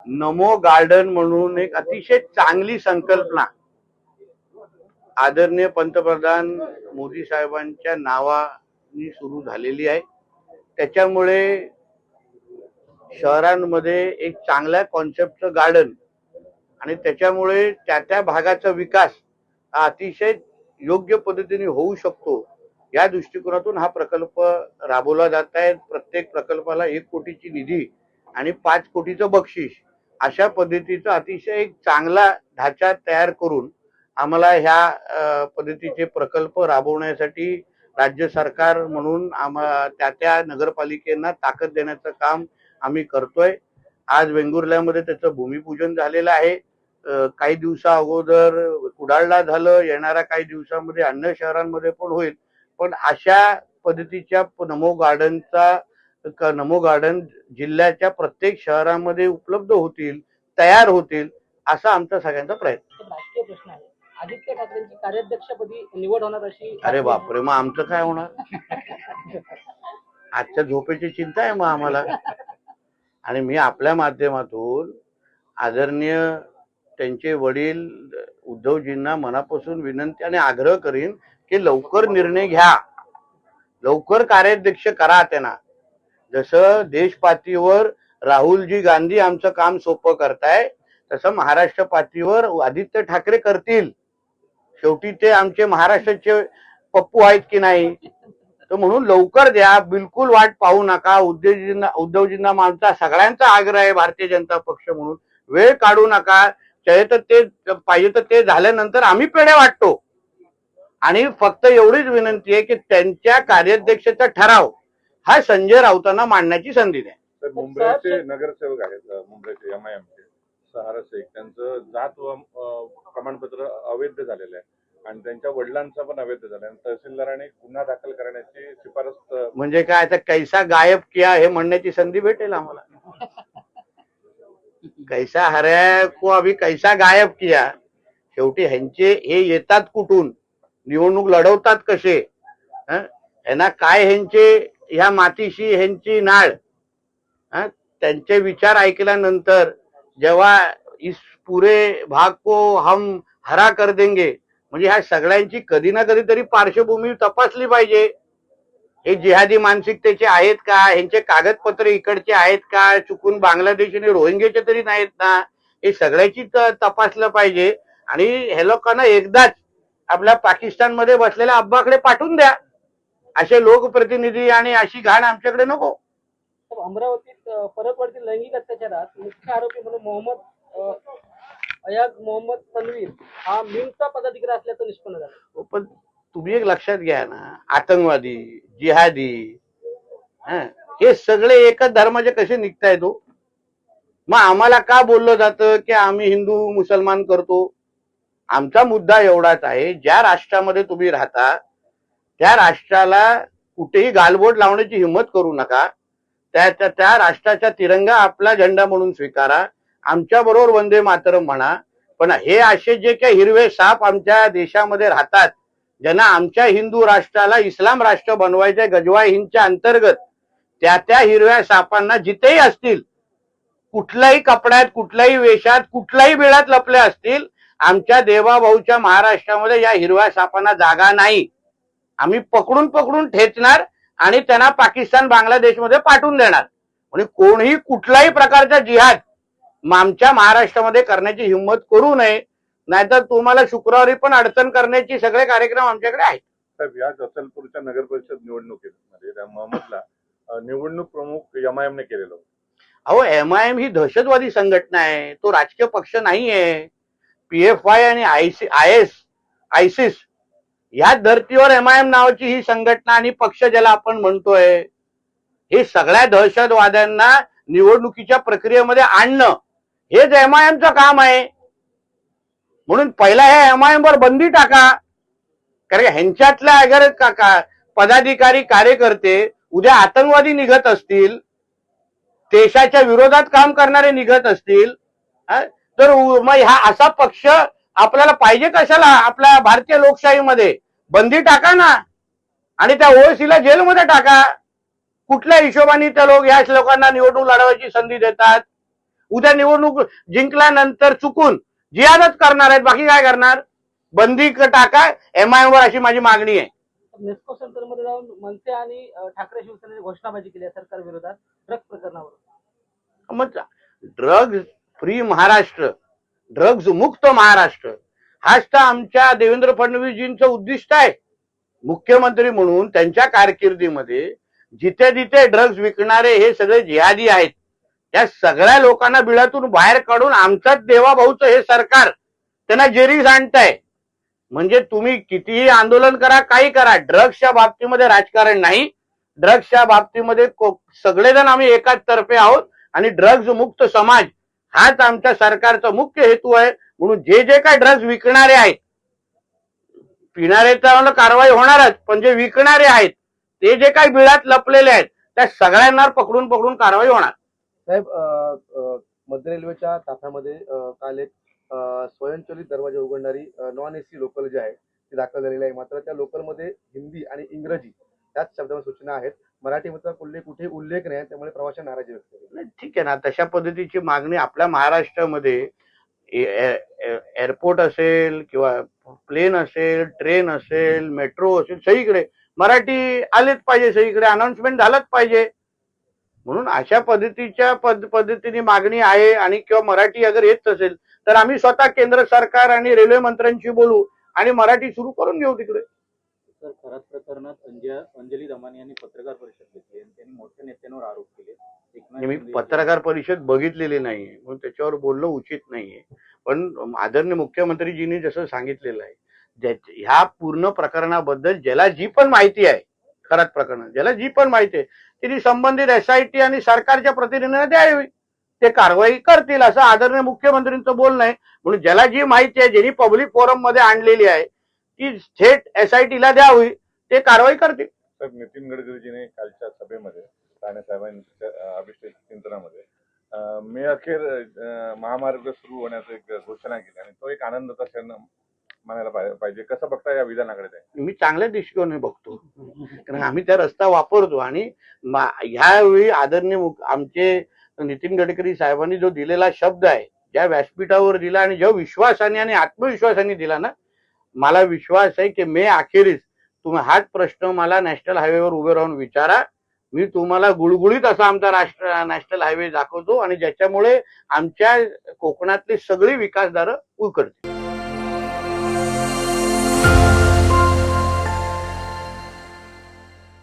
नमो garden म्हणून एक अतिशय चांगली संकल्पना आदरणीय पंतप्रधान मोदी साहेबांच्या नावाने सुरू झालेली आहे। त्याच्यामुळे शहरांमध्ये एक चांगल्या कॉन्सेप्टचं गार्डन आणि त्याच्यामुळे त्या भागाचा विकास हा अतिशय योग्य पद्धतीने होऊ शकतो। या दृष्टिकोनातून हा प्रकल्प राबवला जात आहे। प्रत्येक प्रकल्पाला 1 कोटीची निधी आणि 5 कोटीचं बक्षीस अशा पद्धतीचा अतिशय एक चांगला ढाचा तयार करून आम्हाला ह्या पद्धतीचे प्रकल्प राबवण्यासाठी राज्य सरकार म्हणून त्या नगरपालिकेंना ताकद देण्याचं काम आम्ही करतोय। आज वेंगुर्ल्यामध्ये त्याचं भूमिपूजन झालेलं आहे। काही दिवसा अगोदर कुडाळला झालं, येणाऱ्या काही दिवसांमध्ये अन्य शहरांमध्ये पण होईल। पण अशा पद्धतीच्या नमो गार्डन जिल्ह्याच्या प्रत्येक शहरामध्ये उपलब्ध होतील, तयार होतील असा आमचा सगळ्यांचा प्रयत्न। राजकीय प्रश्न आहे, आदित्य ठाकरेंची कार्याध्यक्षपदी निवड होणार अशी। अरे बापरे, मग आमचं काय होणार? आजच्या झोपेची चिंता आहे मग आम्हाला। आणि मी आपल्या माध्यमातून आदरणीय त्यांचे वडील उद्धवजींना मनापासून विनंती आणि आग्रह करीन की लवकर निर्णय घ्या, लवकर कार्याध्यक्ष करा त्यांना। जसं देश पातळीवर राहुलजी गांधी आमचं काम सोपं करताय तसं महाराष्ट्र पातळीवर आदित्य ठाकरे करतील। शेवटी ते आमचे महाराष्ट्राचे पप्पू आहेत की नाही, तर म्हणून लवकर द्या, बिलकुल वाट पाहू नका। उद्धवजींना आमचा सगळ्यांचा आग्रह आहे भारतीय जनता पक्ष म्हणून, वेळ काढू नका। पाहिजे तर ते झाल्यानंतर आम्ही पेढे वाटतो। आणि फक्त एवढीच विनंती आहे की त्यांच्या कार्याध्यक्षाचा ठराव हा संजय राऊतांना मांडण्याची संधी द्या। मुंबईचे नगरसेवक आहेत, मुंबईचे MIMचे सहारा शेख, त्यांचं जात व प्रमाणपत्र अवैध झालेलं आहे आणि त्यांच्या वडिलांचा पण अवैध झाला आहे। तहसीलदाराने गुन्हा दाखल करण्याची शिफारस म्हणजे काय, आता कैसा गायब किया हे म्हणण्याची संधी भेटेल आम्हाला। कैसा हराया को अभी कैसा गायब किया, शेवटी ह्यांचे हे येतात कुठून, निवडणूक लढवतात कसे, यांना काय ह्यांचे ह्या मातीशी ह्यांची नाळ, त्यांचे विचार ऐकल्यानंतर जेव्हा इस पूरे भाग को हम हरा कर देंगे, म्हणजे ह्या सगळ्यांची कधी ना कधीतरी पार्श्वभूमी तपासली पाहिजे। हे जिहादी मानसिकतेचे आहेत का, ह्यांचे कागदपत्र इकडचे आहेत का, चुकून बांगलादेश आणि रोहिंग्याचे तरी नाहीत ना, हे सगळ्याची तपासलं पाहिजे। आणि हे लोकांना एकदाच आपल्या पाकिस्तानमध्ये बसलेल्या अब्बाकडे पाठवून द्या। असे लोकप्रतिनिधी आणि अशी घाण आमच्याकडे नको। अमरावतीत परतवाडीतील लैंगिक अत्याचारात मुख्य आरोपी म्हणून अयाज मोहम्मद तन्वीर हा मिमचा पदाधिकारी असल्याचं निष्पन्न झालं। पण तुम्ही एक लक्षात घ्या ना, आतंकवादी, जिहादी हे सगळे एकच धर्माचे कसे निघताय तो? मग आम्हाला का बोललं जातं की आम्ही हिंदू मुसलमान करतो? आमचा मुद्दा एवढाच आहे, ज्या राष्ट्रामध्ये तुम्ही राहता त्या राष्ट्राला कुठेही गालबोट लावण्याची हिंमत करू नका। त्या राष्ट्राचा तिरंगा आपला झेंडा म्हणून स्वीकारा, आमच्या बरोबर वंदे मातरम म्हणा। पण हे असे जे काही हिरवे साप आमच्या देशामध्ये राहतात, ज्यांना आमच्या हिंदू राष्ट्राला इस्लाम राष्ट्र बनवायचे गजवाय हिंदच्या अंतर्गत, त्या हिरव्या सापांना जिथेही असतील, कुठल्याही कपड्यात, कुठल्याही वेशात, कुठल्याही बिळात लपले असतील, आमच्या देवाभाऊच्या महाराष्ट्रामध्ये या हिरव्या सापांना जागा नाही। आम्ही पकडून ठेचणार आणि त्यांना पाकिस्तान बांगलादेशमध्ये पाठवून देणार। म्हणजे कोणीही कुठल्याही प्रकारचा जिहाद आमच्या महाराष्ट्रामध्ये करण्याची हिंमत करू नये, नाहीतर तुम्हाला शुक्रवारी पण अडचण करण्याची सगळे कार्यक्रम आमच्याकडे आहेत। साहेब, या अचलपूरच्या नगर परिषद निवडणुकीमध्ये त्या मोहम्मदला निवडणूक प्रमुख MIM ने केलेलं। अहो, MIM ही दहशतवादी संघटना आहे, तो राजकीय पक्ष नाहीये। PFI आणि ISIS या धर्तीवर MIM नावाची ही संघटना आणि पक्ष ज्याला आपण म्हणतोय, हे सगळ्या दहशतवाद्यांना निवडणुकीच्या प्रक्रियेमध्ये आणणं हेच MIMचं काम आहे। म्हणून पहिला हे MIM वर बंदी टाका, कारण ह्यांच्यातल्या अगर पदाधिकारी कार्यकर्ते उद्या आतंकवादी निघत असतील, देशाच्या विरोधात काम करणारे निघत असतील, तर मग हा असा पक्ष आपल्याला पाहिजे कशाला? आपल्या भारतीय लोकशाहीमध्ये बंदी टाका ना, आणि त्या ओवेसीला जेलमध्ये टाका। कुठल्या हिशोबाने त्या लोकांना निवडणूक लढवायची संधी देतात? उद्या निवडणूक जिंकल्यानंतर चुकून जिहादच करणार आहेत, बाकी काय करणार? बंदी टाका MIM वर, अशी माझी मागणी आहे. नेस्को सेंटरमध्ये जाऊन मनसे आणि ठाकरे शिवसेनेने घोषणाबाजी केली आहे सरकार विरोधात ड्रग्ज प्रकरणावर. मग ड्रग्ज फ्री महाराष्ट्र, ड्रग्ज मुक्त महाराष्ट्र, हाच तर आमच्या देवेंद्र फडणवीसजींचं उद्दिष्ट आहे. मुख्यमंत्री म्हणून त्यांच्या कारकिर्दीमध्ये जिथे जिथे ड्रग्ज विकणारे हे सगळे जिहादी आहेत, त्या सगळ्या लोकांना बिळातून बाहेर काढून आमचाच देवाभाऊचं हे सरकार त्यांना जेरीस आणताय. म्हणजे तुम्ही कितीही आंदोलन करा, काही करा, ड्रग्सच्या बाबतीमध्ये राजकारण नाही. ड्रग्सच्या बाबतीमध्ये सगळेजण आम्ही एकाच तर्फे आहोत आणि ड्रग्ज मुक्त समाज हाच आमच्या सरकारचा मुख्य हेतू आहे. म्हणून जे जे काय ड्रग्ज विकणारे आहेत, पिणारे तर कारवाई होणारच, पण जे विकणारे आहेत ते जे काही बिळात लपलेले आहेत त्या सगळ्यांना पकडून कारवाई होणार. साहेब, मध्य रेल्वेच्या ताफ्यामध्ये काल एक स्वयंचलित दरवाजे उघडणारी नॉन AC लोकल जी आहे ती दाखल झालेली आहे. मात्र त्या लोकलमध्ये हिंदी आणि इंग्रजी त्याच शब्दामध्ये सूचना आहेत, मराठीचा कुठे उल्लेख नाही, त्यामुळे प्रवाशांना नाराजी व्यक्त केली. ठीक आहे ना, तशा पद्धतीची मागणी आपल्या महाराष्ट्रामध्ये एअरपोर्ट असेल किंवा प्लेन असेल, ट्रेन असेल, मेट्रो असेल, सगळीकडे मराठी आलेच पाहिजे, सगळीकडे अनाउन्समेंट झालंच पाहिजे. म्हणून अशा पद्धतीच्या पद्धतीने मागणी आहे. आणि किंवा मराठी अगर येत असेल तर आम्ही स्वतः केंद्र सरकार आणि रेल्वे मंत्र्यांशी बोलू आणि मराठी सुरू करून घेऊ तिकडे. तर खरात प्रकरणात अंजली दमानी यांनी पत्रकार परिषद घेतली आणि त्यांनी मोठ्या नेत्यांवर आरोप केले. मी पत्रकार परिषद बघितलेली नाहीये म्हणून त्याच्यावर बोलणं उचित नाहीये. पण आदरणीय मुख्यमंत्रीजींनी जसं सांगितलेलं आहे, ह्या पूर्ण प्रकरणाबद्दल ज्याला जी पण माहिती आहे, खरात प्रकरणात ज्याला जी पण माहिती आहे त्यांनी संबंधित SIT आणि सरकारच्या प्रतिनिधींना द्यावी, ते कारवाई करतील असं आदरणीय मुख्यमंत्र्यांचं बोलणं आहे. म्हणून ज्याला जी माहिती आहे, ज्यांनी पब्लिक फोरम मध्ये आणलेली आहे ती थेट SIT ला द्यावी, ते कारवाई करतील. तर नितीन गडकरीजीने कालच्या सभेमध्ये राणे साहेबांच्या अभिषेक चिंतनामध्ये मे अखेर महामार्ग सुरू होण्याचं एक घोषणा केली आणि तो एक आनंदाचा क्षण म्हणायला पाहिजे. कसं बघता या विधानाकडे? मी चांगल्या दृष्टीकोने बघतो, कारण आम्ही त्या रस्ता वापरतो. आणि ह्यावेळी आदरणीय आमचे नितीन गडकरी साहेबांनी जो दिलेला शब्द आहे, ज्या व्यासपीठावर दिला आणि ज्या विश्वासाने आणि आत्मविश्वासाने दिला ना, मला विश्वास आहे की मे अखेरीस तुम्ही हाच प्रश्न मला नॅशनल हायवेवर उभे राहून विचारा, मी तुम्हाला गुळगुळीत असा आमचा नॅशनल हायवे दाखवतो आणि ज्याच्यामुळे आमच्या कोकणातली सगळी विकासदारं उलगडतील.